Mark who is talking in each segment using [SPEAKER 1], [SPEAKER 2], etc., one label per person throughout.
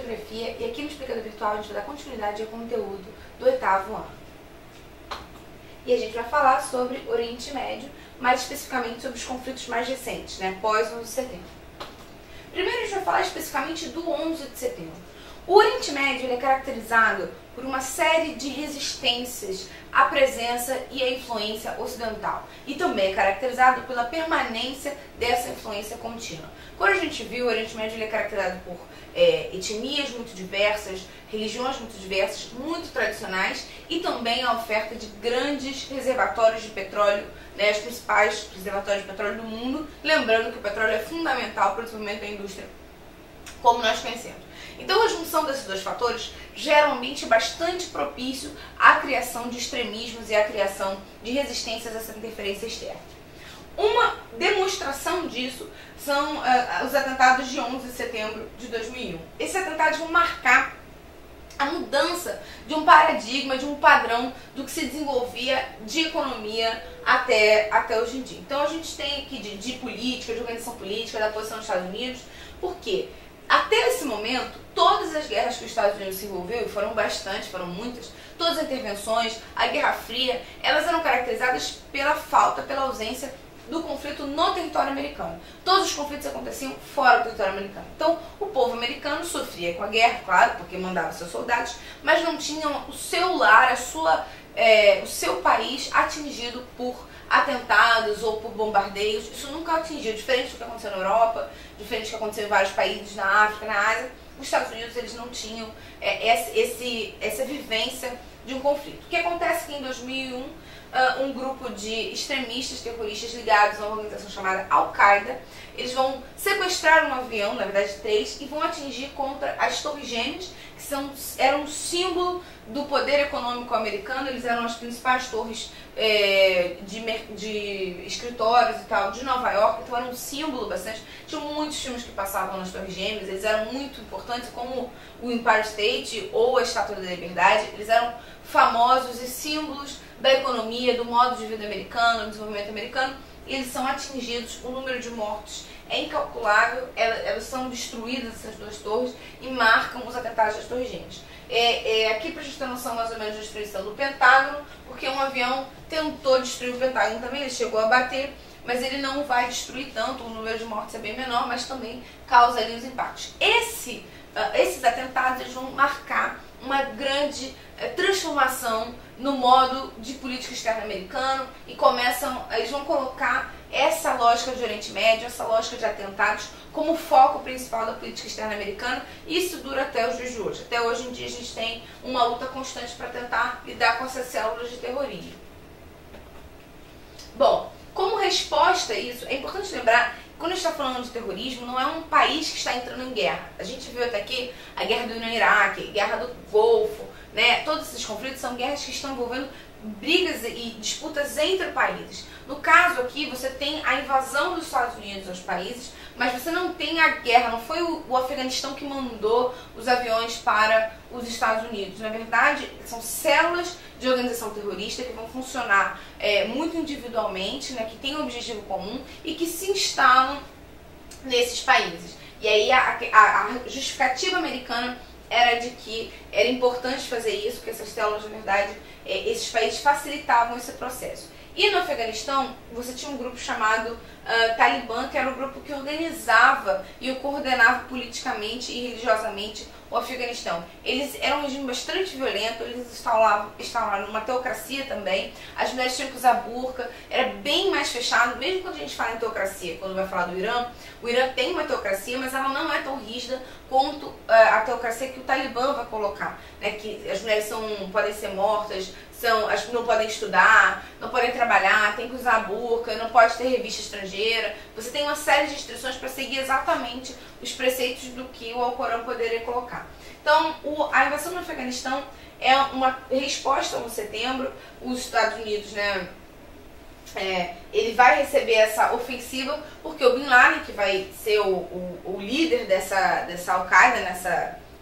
[SPEAKER 1] Geografia e aqui no Explicador Virtual a gente vai dar continuidade ao conteúdo do 8º ano. E a gente vai falar sobre Oriente Médio, mais especificamente sobre os conflitos mais recentes, pós 11 de setembro. Primeiro a gente vai falar especificamente do 11 de setembro. O Oriente Médio ele é caracterizado por uma série de resistências à presença e à influência ocidental. E também é caracterizado pela permanência dessa influência contínua. Quando a gente viu, o Oriente Médio ele é caracterizado por etnias muito diversas, religiões muito diversas, muito tradicionais e também a oferta de grandes reservatórios de petróleo, os principais reservatórios de petróleo do mundo. Lembrando que o petróleo é fundamental para o desenvolvimento da indústria como nós conhecemos. Então a junção desses dois fatores gera um ambiente bastante propício à criação de extremismos e à criação de resistências a essa interferência externa. Uma demonstração disso são os atentados de 11 de setembro de 2001. Esses atentados vão marcar a mudança de um paradigma, de um padrão do que se desenvolvia de economia até hoje em dia. Então a gente tem aqui de política, de organização política, da posição dos Estados Unidos, porque até esse momento, todas as guerras que os Estados Unidos se envolveu, e foram bastante, foram muitas, todas as intervenções, a Guerra Fria, elas eram caracterizadas pela falta, pela ausência do conflito no território americano. Todos os conflitos aconteciam fora do território americano. Então, o povo americano sofria com a guerra, claro, porque mandava seus soldados, mas não tinham o seu lar, o seu país atingido por atentados ou por bombardeios. Isso nunca atingiu, diferente do que aconteceu na Europa, diferente do que aconteceu em vários países na África, na Ásia. Os Estados Unidos eles não tinham essa vivência de um conflito. O que acontece é que em 2001 um grupo de extremistas terroristas ligados a uma organização chamada Al-Qaeda, eles vão sequestrar um avião, na verdade 3, e vão atingir contra as Torres Gêmeas, que eram um símbolo do poder econômico americano. Eles eram as principais torres de escritórios e tal de Nova York, então era um símbolo bastante. Tinham muitos filmes que passavam nas Torres Gêmeas, eles eram muito importantes, como o Empire State ou a Estátua da Liberdade. Eles eram famosos e símbolos da economia, do modo de vida americano, do desenvolvimento americano, e eles são atingidos, o número de mortos é incalculável, elas são destruídas, essas duas torres, e marcam os atentados das Torres Gêmeas. Aqui para a gente ter noção mais ou menos da destruição do Pentágono, porque um avião tentou destruir o Pentágono também, ele chegou a bater, mas ele não vai destruir tanto, o número de mortes é bem menor, mas também causa ali os impactos. Esses atentados eles vão marcar uma grande transformação no modo de política externa americano e eles vão colocar essa lógica de Oriente Médio, essa lógica de atentados como foco principal da política externa americana, e isso dura até os dias de hoje. Até hoje em dia a gente tem uma luta constante para tentar lidar com essas células de terrorismo. Bom, como resposta a isso, é importante lembrar que quando a gente está falando de terrorismo, não é um país que está entrando em guerra. A gente viu até aqui a guerra do Irã-Iraque, a guerra do Golfo, todos esses conflitos são guerras que estão envolvendo brigas e disputas entre países. No caso aqui, você tem a invasão dos Estados Unidos aos países, mas você não tem a guerra, não foi o Afeganistão que mandou os aviões para os Estados Unidos. Na verdade, são células de organização terrorista que vão funcionar muito individualmente, que têm um objetivo comum e que se instalam nesses países. E aí a justificativa americana era de que era importante fazer isso, que essas células, na verdade, esses países facilitavam esse processo. E no Afeganistão, você tinha um grupo chamado Talibã, que era o grupo que organizava e coordenava politicamente e religiosamente o Afeganistão. Eles eram um regime bastante violento, eles instalaram uma teocracia também, as mulheres tinham que usar burca, era bem mais fechado. Mesmo quando a gente fala em teocracia, quando vai falar do Irã, o Irã tem uma teocracia, mas ela não é tão rígida quanto a teocracia que o Talibã vai colocar, que as mulheres podem ser mortas, não podem estudar, não podem trabalhar, tem que usar burca, não pode ter revista estrangeira. Você tem uma série de restrições para seguir exatamente os preceitos do que o Alcorão poderia colocar. Então, a invasão no Afeganistão é uma resposta ao 11 de setembro. Os Estados Unidos, ele vai receber essa ofensiva porque o Bin Laden, que vai ser o líder dessa Al-Qaeda,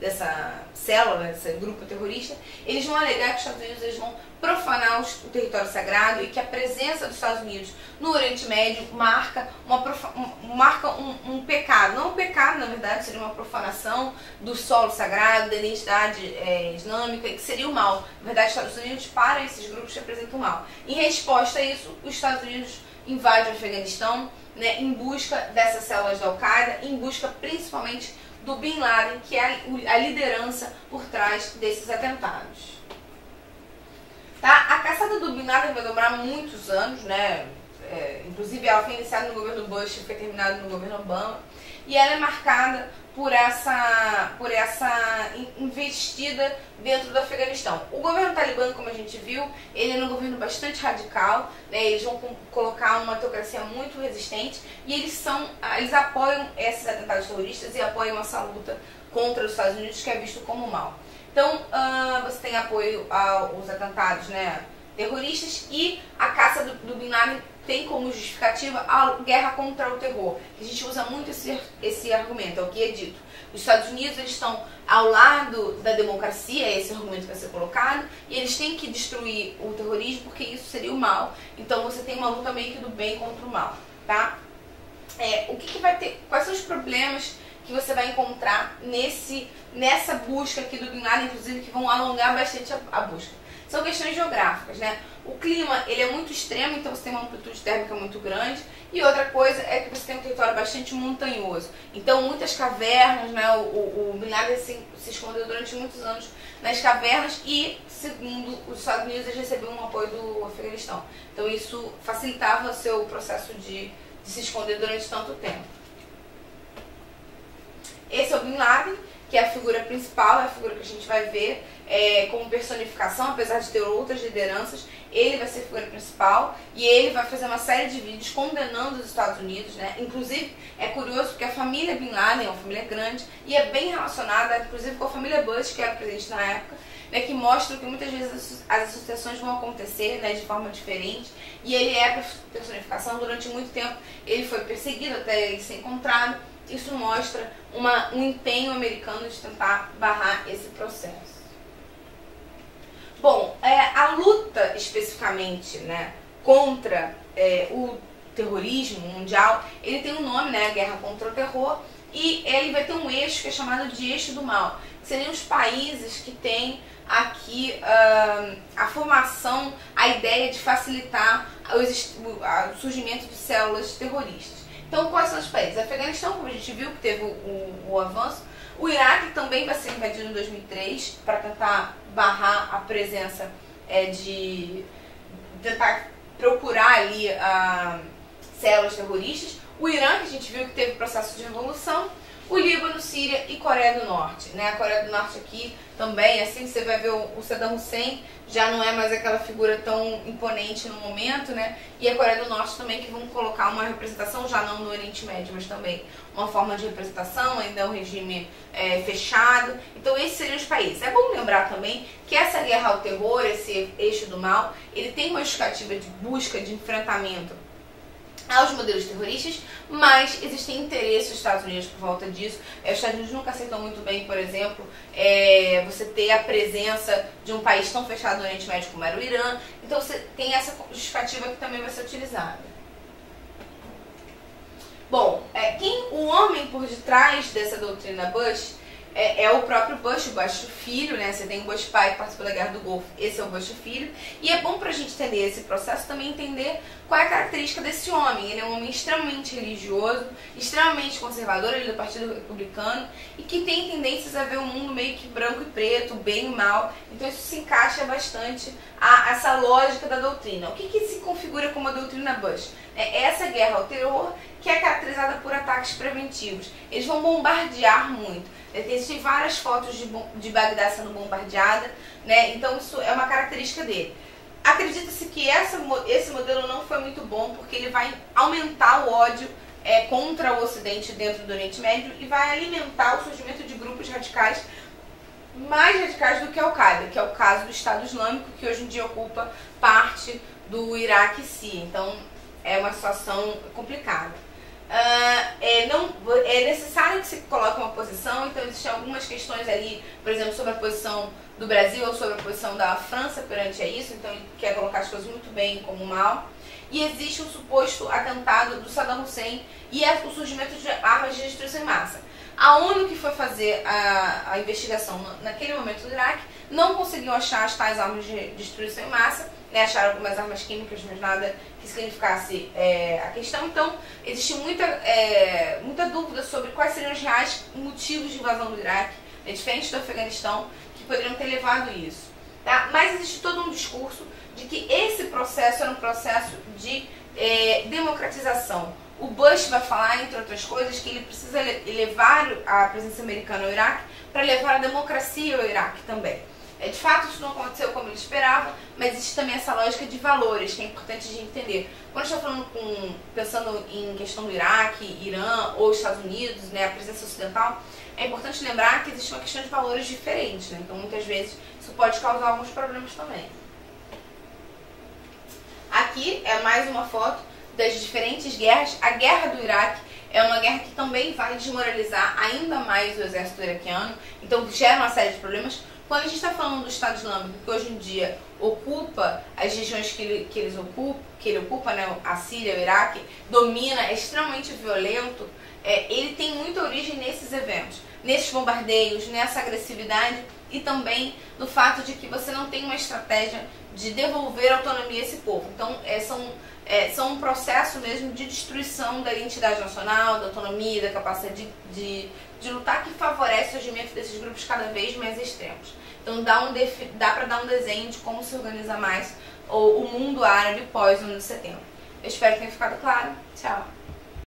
[SPEAKER 1] dessa célula, desse grupo terrorista, eles vão alegar que os Estados Unidos eles vão profanar o território sagrado e que a presença dos Estados Unidos no Oriente Médio marca um pecado. Não um pecado, na verdade, seria uma profanação do solo sagrado, da identidade islâmica, que seria o mal. Na verdade, os Estados Unidos, para esses grupos, representam o mal. Em resposta a isso, os Estados Unidos invadem o Afeganistão, né, em busca dessas células da Al-Qaeda, em busca principalmente do Bin Laden, que é a liderança por trás desses atentados. Tá? A caçada do Bin Laden vai demorar muitos anos, né? Inclusive ela foi iniciada no governo Bush e foi terminada no governo Obama, e ela é marcada por essa investida dentro do Afeganistão. O governo talibã, como a gente viu, ele é um governo bastante radical, né? Eles vão colocar uma teocracia muito resistente e eles apoiam esses atentados terroristas e apoiam essa luta contra os Estados Unidos, que é visto como mal. Então, você tem apoio aos atentados, né, terroristas, e a caça do Bin Laden tem como justificativa a guerra contra o terror. A gente usa muito esse argumento, é o que é dito. Os Estados Unidos eles estão ao lado da democracia, é esse argumento que vai ser colocado, e eles têm que destruir o terrorismo porque isso seria o mal. Então você tem uma luta meio que do bem contra o mal, tá? O que vai ter? Quais são os problemas que você vai encontrar nessa busca aqui do Bin Laden, inclusive, que vão alongar bastante a busca? São questões geográficas, né? O clima, ele é muito extremo, então você tem uma amplitude térmica muito grande. E outra coisa é que você tem um território bastante montanhoso. Então, muitas cavernas, né? O Bin Laden se escondeu durante muitos anos nas cavernas e, segundo os Estados Unidos, eles receberam um apoio do Afeganistão. Então, isso facilitava o seu processo de se esconder durante tanto tempo. Esse é o Bin Laden, que é a figura principal, é a figura que a gente vai ver como personificação, apesar de ter outras lideranças. Ele vai ser a figura principal e ele vai fazer uma série de vídeos condenando os Estados Unidos, né? Inclusive, é curioso porque a família Bin Laden é uma família grande e é bem relacionada, inclusive, com a família Bush, que era presente na época, né? Que mostra que muitas vezes as associações vão acontecer, né, de forma diferente. E ele é a personificação. Durante muito tempo ele foi perseguido até ele ser encontrado. Isso mostra um empenho americano de tentar barrar esse processo. Bom, a luta especificamente, né, contra o terrorismo mundial, ele tem um nome, né, a guerra contra o terror, e ele vai ter um eixo que é chamado de eixo do mal, que seriam os países que têm aqui a formação, a ideia de facilitar o surgimento de células terroristas. Então, quais são os países? O Afeganistão, como a gente viu, que teve o avanço. O Iraque também vai ser invadido em 2003 para tentar barrar a presença de tentar procurar ali células terroristas. O Irã, que a gente viu que teve processo de revolução. O Líbano, Síria e Coreia do Norte, né? A Coreia do Norte aqui também, assim, você vai ver o Saddam Hussein, já não é mais aquela figura tão imponente no momento, né? E a Coreia do Norte também, que vão colocar uma representação, já não no Oriente Médio, mas também uma forma de representação, ainda é um regime fechado. Então esses seriam os países. É bom lembrar também que essa guerra ao terror, esse eixo do mal, ele tem uma justificativa de busca, de enfrentamento aos modelos terroristas, mas existem interesses dos Estados Unidos por volta disso. Os Estados Unidos nunca aceitam muito bem, por exemplo, você ter a presença de um país tão fechado no Oriente Médio como era o Irã. Então você tem essa justificativa que também vai ser utilizada. Bom, o homem por detrás dessa doutrina Bush é o próprio Bush, o Bush filho, né? Você tem o Bush pai que participou da Guerra do Golfo, esse é o Bush filho. E é bom pra gente entender esse processo, também entender qual é a característica desse homem. Ele é um homem extremamente religioso, extremamente conservador, ele é do Partido Republicano, e que tem tendências a ver o mundo meio que branco e preto, bem e mal. Então isso se encaixa bastante a essa lógica da doutrina. O que se configura como a doutrina Bush? Essa guerra ao terror, que é caracterizada por ataques preventivos. Eles vão bombardear muito. Existem várias fotos de Bagdá sendo bombardeada, né? Então isso é uma característica dele. Acredita-se que esse modelo não foi muito bom, porque ele vai aumentar o ódio contra o Ocidente dentro do Oriente Médio e vai alimentar o surgimento de grupos radicais, mais radicais do que a Al-Qaeda, que é o caso do Estado Islâmico, que hoje em dia ocupa parte do Iraque e Síria. Então é uma situação complicada. É necessário que se coloca uma posição, então existem algumas questões ali, por exemplo, sobre a posição do Brasil ou sobre a posição da França perante a isso, então ele quer colocar as coisas muito bem como mal. E existe um suposto atentado do Saddam Hussein e o surgimento de armas de destruição em massa. A ONU, que foi fazer a investigação naquele momento do Iraque, não conseguiu achar as tais armas de destruição em massa, né? Acharam algumas armas químicas, mas nada que significasse a questão. Então, existe muita dúvida sobre quais seriam os reais motivos de invasão do Iraque, né? Diferente do Afeganistão, que poderiam ter levado isso. Tá? Mas existe todo um discurso de que esse processo era um processo de democratização. O Bush vai falar, entre outras coisas, que ele precisa levar a presença americana ao Iraque para levar a democracia ao Iraque também. De fato, isso não aconteceu como ele esperava, mas existe também essa lógica de valores, que é importante de entender. Quando eu estou pensando em questão do Iraque, Irã ou Estados Unidos, né, a presença ocidental, é importante lembrar que existe uma questão de valores diferentes, né? Então, muitas vezes, isso pode causar alguns problemas também. Aqui é mais uma foto das diferentes guerras. A guerra do Iraque é uma guerra que também vai desmoralizar ainda mais o exército iraquiano, então gera uma série de problemas. Quando a gente está falando do Estado Islâmico, que hoje em dia ocupa as regiões que ele ocupa, né, a Síria, o Iraque, domina, é extremamente violento, ele tem muita origem nesses eventos, nesses bombardeios, nessa agressividade e também no fato de que você não tem uma estratégia de devolver autonomia a esse povo. Então, são um processo mesmo de destruição da identidade nacional, da autonomia, da capacidade de lutar, que favorece o surgimento desses grupos cada vez mais extremos. Então dá para dar um desenho de como se organiza mais o mundo árabe pós 11 de setembro. Eu espero que tenha ficado claro. Tchau!